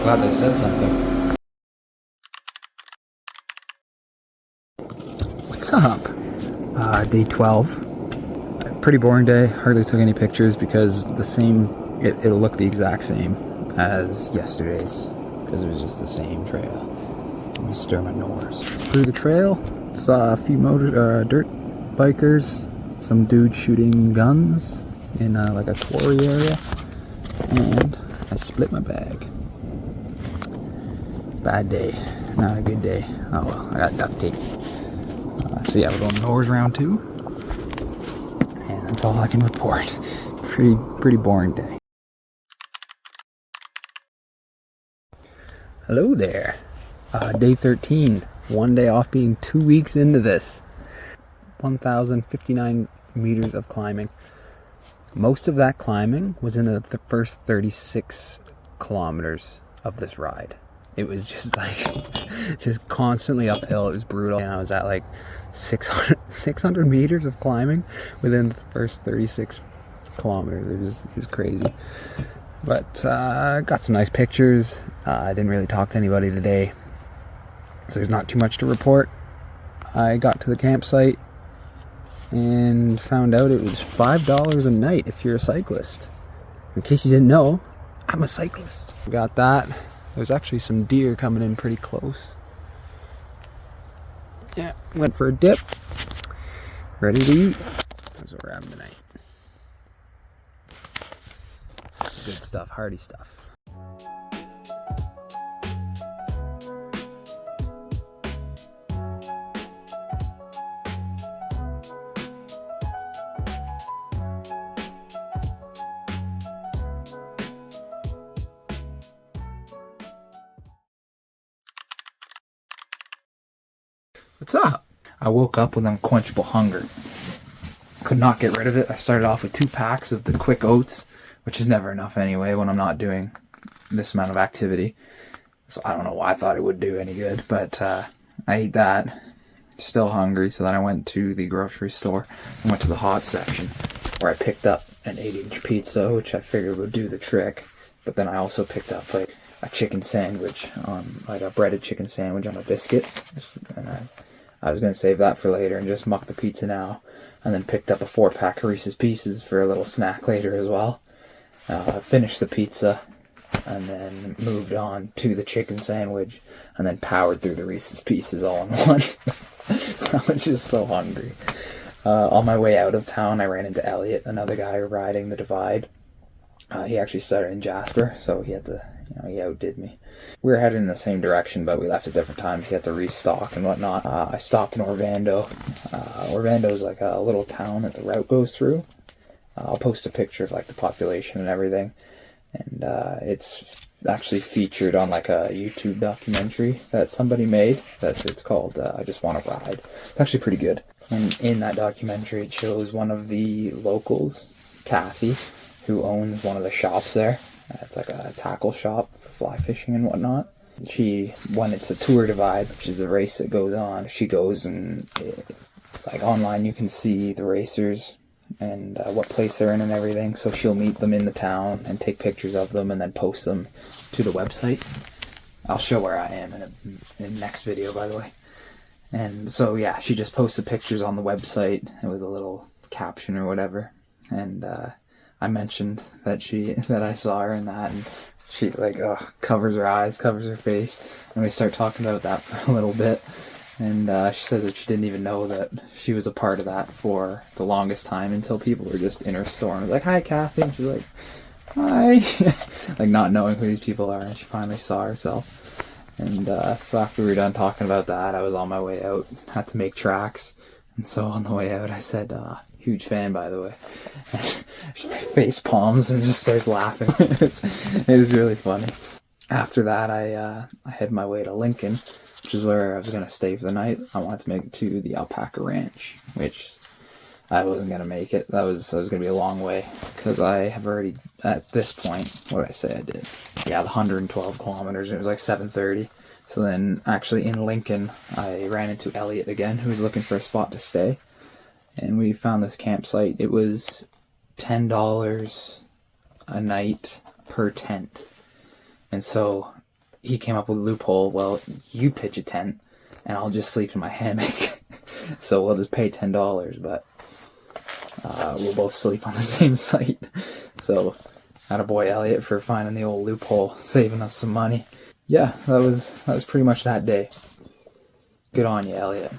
glad they said something. What's up? Day 12. Pretty boring day. Hardly took any pictures because it'll look the exact same as yesterday's because it was just the same trail. Let me stir my nose. Through the trail, saw a few dirt bikers, some dude shooting guns in like a quarry area, and I split my bag. Bad day, not a good day. Oh well, I got duct tape. So yeah, we're going Norse round 2, and that's all I can report. Pretty boring day. Hello there. Day 13. One day off, being 2 weeks into this. 1,059 meters of climbing. Most of that climbing was in the first 36 kilometers of this ride. It was just just constantly uphill. It was brutal. And I was at like 600 meters of climbing within the first 36 kilometers. It was crazy. But got some nice pictures. I didn't really talk to anybody today, so there's not too much to report. I got to the campsite and found out it was $5 a night if you're a cyclist. In case you didn't know, I'm a cyclist. We got that. There's actually some deer coming in pretty close. Yeah, went for a dip. Ready to eat. That's what we're having tonight. Good stuff, hearty stuff. What's up? I woke up with unquenchable hunger. Could not get rid of it. I started off with 2 packs of the quick oats, which is never enough anyway when I'm not doing this amount of activity. So I don't know why I thought it would do any good, but I ate that. Still hungry, so then I went to the grocery store and went to the hot section where I picked up an 8-inch pizza, which I figured would do the trick. But then I also picked up like a chicken sandwich, like a breaded chicken sandwich on a biscuit. And I was going to save that for later and just muck the pizza now. And then picked up a 4-pack of Reese's Pieces for a little snack later as well. Finished the pizza and then moved on to the chicken sandwich and then powered through the Reese's Pieces all in one. I was just so hungry. On my way out of town, I ran into Elliot, another guy riding the Divide. He actually started in Jasper, so he had to, he outdid me. We were heading in the same direction, but we left at different times. He had to restock and whatnot. I stopped in Orvando. Orvando is like a little town that the route goes through. I'll post a picture of like the population and everything. And it's actually featured on like a YouTube documentary that somebody made. It's called I Just Want to Ride. It's actually pretty good. And in that documentary, it shows one of the locals, Kathy, who owns one of the shops there. It's like a tackle shop for fly fishing and whatnot. When it's a Tour Divide, which is a race that goes on, she goes and like online you can see the racers and what place they're in and everything. So she'll meet them in the town and take pictures of them and then post them to the website. I'll show where I am in the next video, by the way. And so yeah, she just posts the pictures on the website with a little caption or whatever. And I mentioned that I saw her in that, and she like covers her eyes, covers her face, and we start talking about that for a little bit. And she says that she didn't even know that she was a part of that for the longest time until people were just in her store and was like, "Hi, Kathy," and she's like, "Hi," like not knowing who these people are. And she finally saw herself. And so after we were done talking about that, I was on my way out. Had to make tracks, and so on the way out, I said, "Huge fan, by the way." She face palms and just starts laughing. It was really funny. After that, I head my way to Lincoln, which is where I was going to stay for the night. I wanted to make it to the Alpaca Ranch, which I wasn't going to make it. That was going to be a long way, because I have already, at this point, what did I say I did? Yeah, the 112 kilometers, it was like 7:30. So then, actually in Lincoln, I ran into Elliot again, who was looking for a spot to stay. And we found this campsite. It was $10 a night per tent. And so he came up with a loophole. Well, you pitch a tent, and I'll just sleep in my hammock. So we'll just pay $10, but we'll both sleep on the same site. So, attaboy Elliot for finding the old loophole, saving us some money. Yeah, that was pretty much that day. Good on you, Elliot.